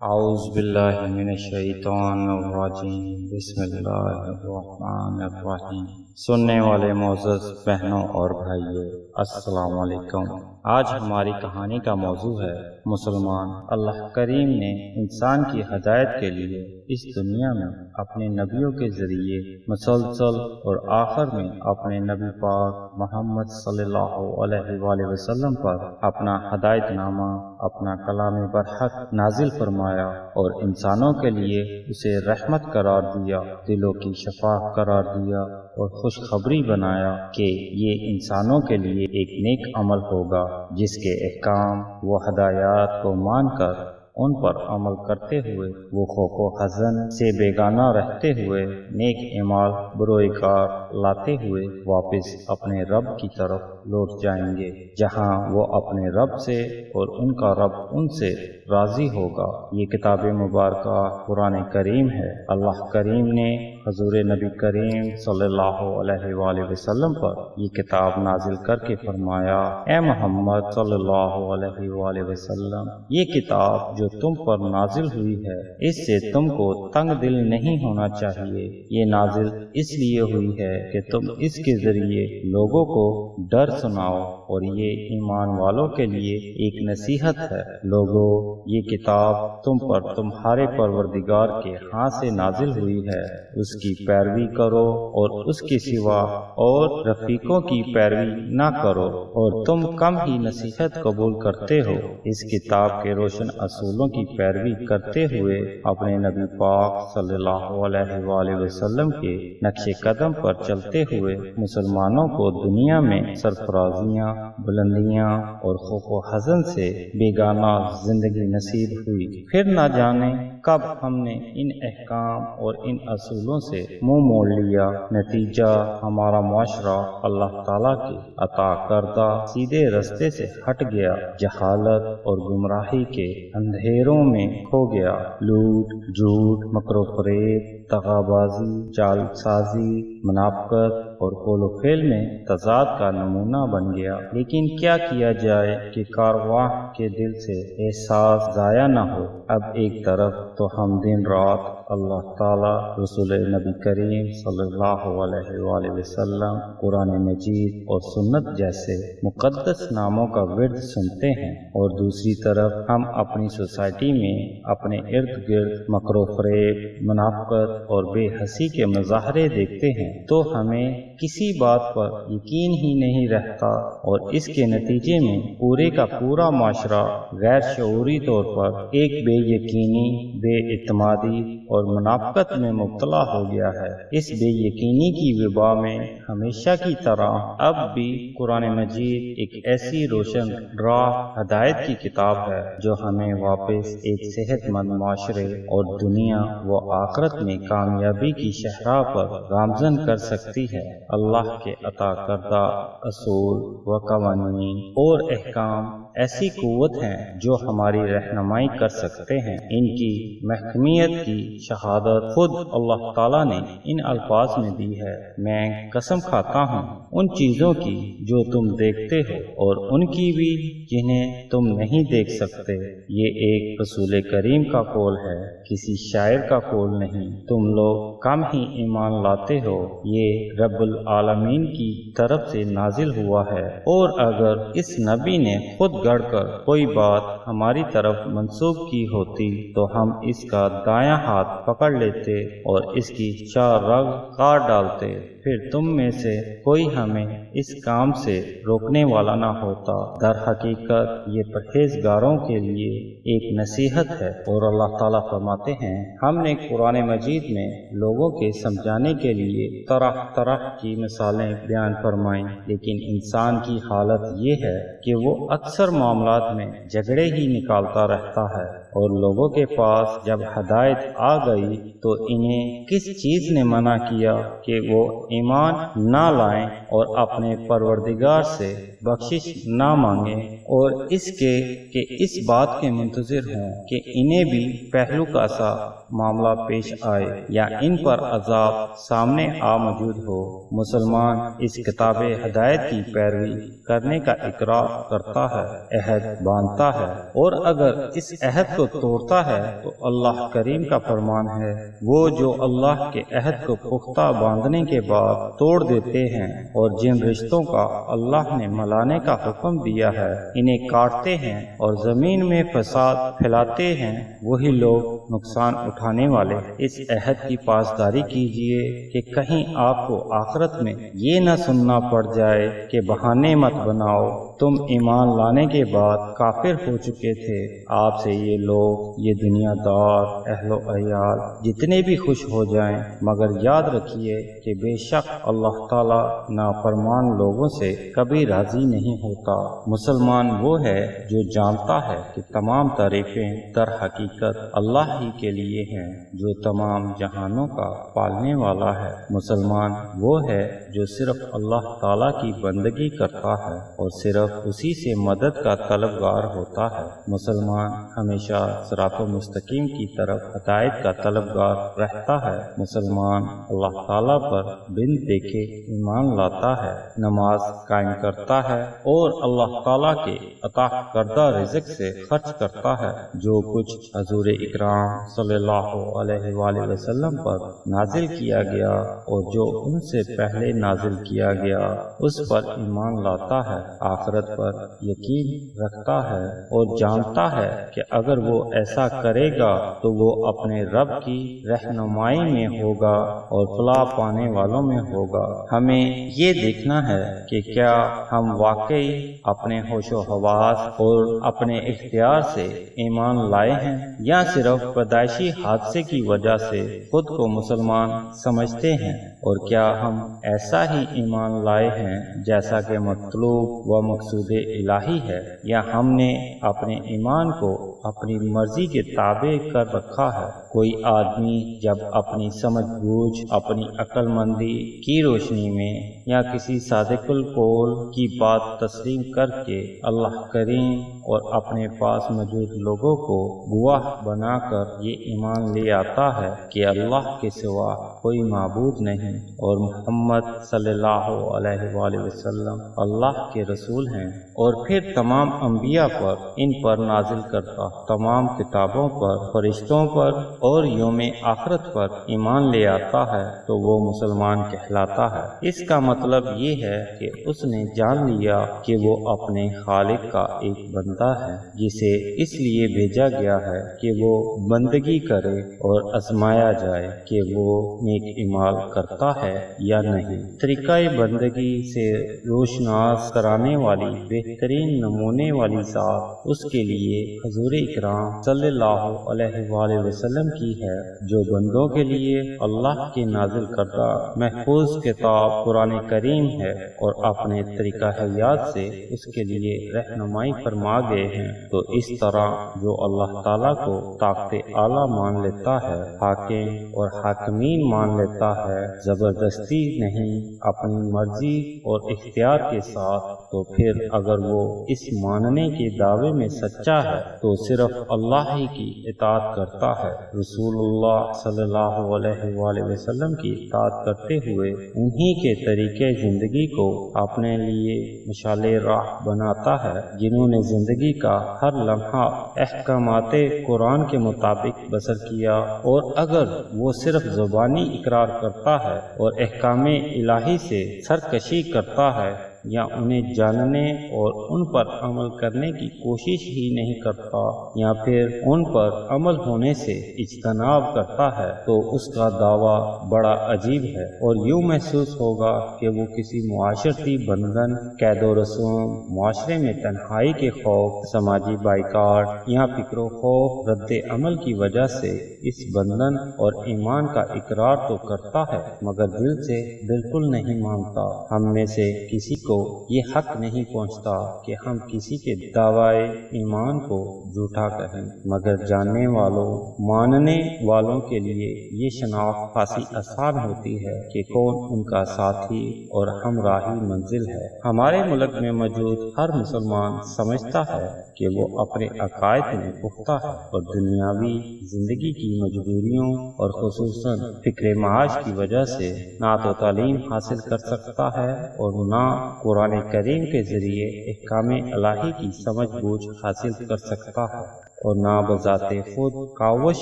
اعوذ باللہ من الشیطان الرجیم بسم اللہ الرحمن الرحیم۔ سننے والے معزز بہنوں اور بھائیوں، السلام علیکم۔ آج ہماری کہانی کا موضوع ہے مسلمان۔ اللہ کریم نے انسان کی ہدایت کے لیے اس دنیا میں اپنے نبیوں کے ذریعے مسلسل اور آخر میں اپنے نبی پاک محمد صلی اللہ علیہ وآلہ وسلم پر اپنا ہدایت نامہ، اپنا کلام برحق نازل فرمایا اور انسانوں کے لیے اسے رحمت قرار دیا، دلوں کی شفا قرار دیا اور خوشخبری بنایا کہ یہ انسانوں کے لیے ایک نیک عمل ہوگا جس کے احکام و ہدایات کو مان کر ان پر عمل کرتے ہوئے وہ خوف و حزن سے بیگانہ رہتے ہوئے نیک اعمال بروئے-کار لاتے ہوئے واپس اپنے رب کی طرف لوٹ جائیں گے، جہاں وہ اپنے رب سے اور ان کا رب ان سے راضی ہوگا۔ یہ کتاب مبارکہ قرآن کریم ہے۔ اللہ کریم نے حضور نبی کریم صلی اللہ علیہ وآلہ وسلم پر یہ کتاب نازل کر کے فرمایا: اے محمد صلی اللہ علیہ وآلہ وسلم، یہ کتاب جو تم پر نازل ہوئی ہے اس سے تم کو تنگ دل نہیں ہونا چاہیے۔ یہ نازل اس لیے ہوئی ہے کہ تم اس کے ذریعے لوگوں کو ڈر سناؤ اور یہ ایمان والوں کے لیے ایک نصیحت ہے۔ لوگوں، یہ کتاب تم پر تمہارے پروردگار کے ہاں سے نازل ہوئی ہے، اس کی پیروی کرو اور اس کے سوا اور رفیقوں کی پیروی نہ کرو، اور تم کم ہی نصیحت قبول کرتے ہو۔ اس کتاب کے روشن اصولوں کی پیروی کرتے ہوئے اپنے نبی پاک صلی اللہ علیہ وآلہ وسلم کے نقش قدم پر چلتے ہوئے مسلمانوں کو دنیا میں سرفرازیاں، بلندیاں اور خوف و حزن سے بیگانہ زندگی نصیب ہوئی۔ پھر نہ جانے کب ہم نے ان احکام اور ان اصولوں سے منہ موڑ لیا، نتیجہ ہمارا معاشرہ اللہ تعالیٰ کے عطا کردہ سیدھے رستے سے ہٹ گیا، جہالت اور گمراہی کے اندھیروں میں کھو گیا، لوٹ، جھوٹ، مکر و فریب، دغا بازی، چال سازی، منافقت اور قول و فعل میں تضاد کا نمونہ بن گیا۔ لیکن کیا کیا جائے کہ کارواں کے دل سے احساس ضائع نہ ہو۔ اب ایک طرف تو ہم دن رات اللہ تعالیٰ، رسول نبی کریم صلی اللہ علیہ وآلہ وسلم، قرآن مجید اور سنت جیسے مقدس ناموں کا ورد سنتے ہیں، اور دوسری طرف ہم اپنی سوسائٹی میں اپنے ارد گرد مکر و فریب، منافقت اور بے حسی کے مظاہرے دیکھتے ہیں، تو ہمیں کسی بات پر یقین ہی نہیں رہتا، اور اس کے نتیجے میں پورے کا پورا معاشرہ غیر شعوری طور پر ایک بے یقینی، بے اعتمادی اور منافقت میں مبتلا ہو گیا ہے۔ اس بے یقینی کی وبا میں ہمیشہ کی طرح اب بھی قرآن مجید ایک ایسی روشن راہ ہدایت کی کتاب ہے جو ہمیں واپس ایک صحت مند معاشرے اور دنیا و آخرت میں کامیابی کی شاہراہ پر گامزن کر سکتی ہے۔ اللہ کے عطا کردہ اصول و قوانین اور احکام ایسی قوت ہیں جو ہماری رہنمائی کر سکتے ہیں۔ ان کی محکمیت کی شہادت خود اللہ تعالیٰ نے ان الفاظ میں دی ہے: میں قسم کھاتا ہوں ان چیزوں کی جو تم دیکھتے ہو اور ان کی بھی جنہیں تم نہیں دیکھ سکتے۔ یہ ایک رسول کریم کا قول ہے، کسی شاعر کا قول نہیں۔ تم لوگ کم ہی ایمان لاتے ہو۔ یہ رب العالمین کی طرف سے نازل ہوا ہے، اور اگر اس نبی نے خود گڑھ کر کوئی بات ہماری طرف منسوب کی ہوتی تو ہم اس کا دایاں ہاتھ پکڑ لیتے اور اس کی چار رگ کاٹ ڈالتے، پھر تم میں سے کوئی ہمیں اس کام سے روکنے والا نہ ہوتا۔ در حقیقت یہ پرہیزگاروں کے لیے ایک نصیحت ہے۔ اور اللہ تعالیٰ فرماتے ہیں: ہم نے قرآن مجید میں لوگوں کے سمجھانے کے لیے طرح طرح کی مثالیں بیان فرمائیں، لیکن انسان کی حالت یہ ہے کہ وہ اکثر معاملات میں جھگڑے ہی نکالتا رہتا ہے، اور لوگوں کے پاس جب ہدایت آ گئی تو انہیں کس چیز نے منع کیا کہ وہ ایمان نہ لائیں اور اپنے پروردگار سے بخشش نہ مانگیں، اور اس کے کہ اس بات کے منتظر ہوں کہ انہیں بھی پہلو کا سا معاملہ پیش آئے یا ان پر عذاب سامنے آ موجود ہو۔ مسلمان اس کتاب ہدایت کی پیروی کرنے کا اقرار کرتا ہے، عہد باندھتا ہے، اور اگر اس عہد کو کو توڑتا ہے تو اللہ کریم کا فرمان ہے، وہ جو اللہ کے عہد کو پختہ باندھنے کے بعد توڑ دیتے ہیں اور جن رشتوں کا اللہ نے ملانے کا حکم دیا ہے انہیں کاٹتے ہیں اور زمین میں فساد پھیلاتے ہیں، وہی لوگ نقصان اٹھانے والے۔ اس عہد کی پاسداری کیجیے کہ کہیں آپ کو آخرت میں یہ نہ سننا پڑ جائے کہ بہانے مت بناؤ، تم ایمان لانے کے بعد کافر ہو چکے تھے۔ آپ سے یہ لوگ، یہ دنیا دار، اہل و عیال جتنے بھی خوش ہو جائیں، مگر یاد رکھیے کہ بے شک اللہ تعالیٰ نافرمان لوگوں سے کبھی راضی نہیں ہوتا۔ مسلمان وہ ہے جو جانتا ہے کہ تمام تعریفیں در حقیقت اللہ ہی کے لیے ہیں جو تمام جہانوں کا پالنے والا ہے۔ مسلمان وہ ہے جو صرف اللہ تعالیٰ کی بندگی کرتا ہے اور صرف اسی سے مدد کا طلبگار ہوتا ہے۔ مسلمان ہمیشہ صراط مستقیم کی طرف ہدایت کا طلبگار رہتا ہے۔ مسلمان اللہ تعالیٰ پر بن دیکھے ایمان لاتا ہے، نماز قائم کرتا ہے اور اللہ تعالیٰ کے عطا کردہ رزق سے خرچ کرتا ہے۔ جو کچھ حضور اکرام صلی اللہ علیہ وآلہ وسلم پر نازل کیا گیا اور جو ان سے پہلے نازل کیا گیا اس پر ایمان لاتا ہے، آخرت پر یقین رکھتا ہے اور جانتا ہے کہ اگر وہ ایسا کرے گا تو وہ اپنے رب کی رہنمائی میں ہوگا اور فلاح پانے والوں میں ہوگا۔ ہمیں یہ دیکھنا ہے کہ کیا ہم واقعی اپنے ہوش و حواس اور اپنے اختیار سے ایمان لائے ہیں یا صرف پیدائشی حادثے کی وجہ سے خود کو مسلمان سمجھتے ہیں، اور کیا ہم ایسا ہی ایمان لائے ہیں جیسا کہ مطلوب و مقصود الہی ہے، یا ہم نے اپنے ایمان کو اپنی مرضی کے تابع کر رکھا ہے۔ کوئی آدمی جب اپنی سمجھ بوجھ، اپنی عقل مندی کی روشنی میں یا کسی صادق القول کی بات تسلیم کر کے اللہ کریم اور اپنے پاس موجود لوگوں کو گواہ بنا کر یہ ایمان لے آتا ہے کہ اللہ کے سوا کوئی معبود نہیں اور محمد صلی اللہ علیہ وآلہ وسلم اللہ کے رسول ہیں، اور پھر تمام انبیاء پر، ان پر نازل کرتا تمام کتابوں پر، فرشتوں پر اور یوم آخرت پر ایمان لے آتا ہے تو وہ مسلمان کہلاتا ہے۔ اس کا مطلب یہ ہے کہ اس نے جان لیا کہ وہ اپنے خالق کا ایک بندہ ہے جسے اس لیے بھیجا گیا ہے کہ وہ بندگی کرے اور آزمایا جائے کہ وہ نیک اعمال کرتا ہے یا نہیں۔ طریقہ بندگی سے روشناس کرانے والی بہترین نمونے والی ذات اس کے لیے حضور اکرام صلی اللہ علیہ وآلہ وسلم کی ہے، جو بندوں کے لیے اللہ کے نازل کردہ محفوظ کتاب قرآن کریم ہے اور اپنے طریقہ حیات سے اس کے لیے رہنمائی فرما گئے ہیں۔ تو اس طرح جو اللہ تعالیٰ کو طاقت اعلیٰ مان لیتا ہے، حاکم اور حاکمین مان لیتا ہے، زبردستی نہیں اپنی مرضی اور اختیار کے ساتھ، تو پھر اگر وہ اس ماننے کے دعوے میں سچا ہے تو صرف اللہ ہی کی اطاعت کرتا ہے، رسول اللہ صلی اللہ علیہ وآلہ وسلم کی اطاعت کرتے ہوئے انہی کے طریقے زندگی کو اپنے لیے مشعل راہ بناتا ہے، جنہوں نے زندگی کا ہر لمحہ احکامات قرآن کے مطابق بسر کیا، اور اگر وہ صرف زبانی اقرار کرتا ہے اور احکام الہی سے سرکشی کرتا ہے یا انہیں جاننے اور ان پر عمل کرنے کی کوشش ہی نہیں کرتا، یا پھر ان پر عمل ہونے سے اجتناب کرتا ہے، تو اس کا دعویٰ بڑا عجیب ہے اور یوں محسوس ہوگا کہ وہ کسی معاشرتی بندھن، قید و رسوم، معاشرے میں تنہائی کے خوف، سماجی بائیکاٹ یا فکر و خوف رد عمل کی وجہ سے اس بندھن اور ایمان کا اقرار تو کرتا ہے مگر دل سے بالکل نہیں مانتا۔ ہم میں سے کسی کو یہ حق نہیں پہنچتا کہ ہم کسی کے دعوی ایمان کو جھوٹا کہیں، مگر جاننے والوں، ماننے والوں کے لیے یہ شناخت خاصی آسان ہوتی ہے کہ کون ان کا ساتھی اور ہمراہی منزل ہے۔ ہمارے ملک میں موجود ہر مسلمان سمجھتا ہے کہ وہ اپنے عقائد میں پختہ ہے اور دنیاوی زندگی کی مجبوریوں اور خصوصاً فکر معاش کی وجہ سے نہ تو تعلیم حاصل کر سکتا ہے اور نہ قرآن کریم کے ذریعے احکام الہی کی سمجھ بوجھ حاصل کر سکتا ہے۔ اور نہ بذات خود کاوش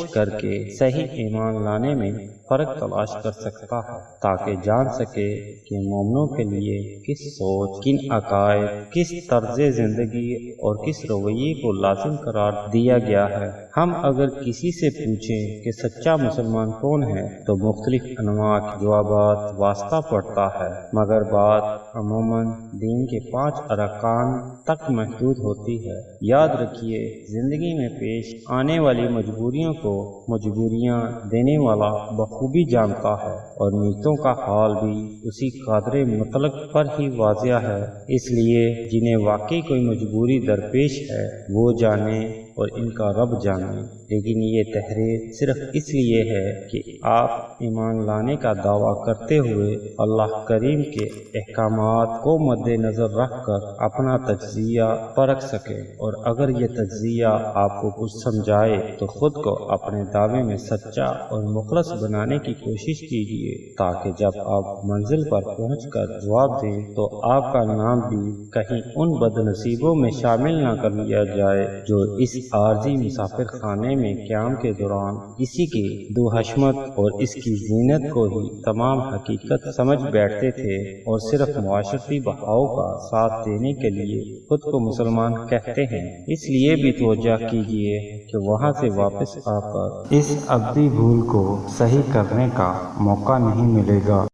کر کے صحیح ایمان لانے میں فرق تلاش کر سکتا ہے، تاکہ جان سکے کہ مومنوں کے لیے کس سوچ، کن عقائد، کس طرز زندگی اور کس رویے کو لازم قرار دیا گیا ہے۔ ہم اگر کسی سے پوچھیں کہ سچا مسلمان کون ہے تو مختلف انواع کے جوابات واسطہ پڑتا ہے، مگر بات عموماً دین کے 5 ارکان تک محدود ہوتی ہے۔ یاد رکھیے، زندگی میں پیش آنے والی مجبوریوں کو مجبوریاں دینے والا بخوبی جانتا ہے، اور نیتوں کا حال بھی اسی قادر مطلق پر ہی واضح ہے۔ اس لیے جنہیں واقعی کوئی مجبوری درپیش ہے وہ جانے اور ان کا رب جانے، لیکن یہ تحریر صرف اس لیے ہے کہ آپ ایمان لانے کا دعویٰ کرتے ہوئے اللہ کریم کے احکامات کو مد نظر رکھ کر اپنا تجزیہ پرکھ سکیں، اور اگر یہ تجزیہ آپ کو کچھ سمجھائے تو خود کو اپنے دعوے میں سچا اور مخلص بنانے کی کوشش کیجیے، تاکہ جب آپ منزل پر پہنچ کر جواب دیں تو آپ کا نام بھی کہیں ان بد نصیبوں میں شامل نہ کر لیا جائے جو اس عارضی مسافر خانے میں قیام کے دوران اسی کی دو حشمت اور اس کی زینت کو ہی تمام حقیقت سمجھ بیٹھتے تھے، اور صرف معاشرتی بہاؤ کا ساتھ دینے کے لیے خود کو مسلمان کہتے ہیں۔ اس لیے بھی توجہ کیجیے کہ وہاں سے واپس آ کر اس ابدی بھول کو صحیح کرنے کا موقع نہیں ملے گا۔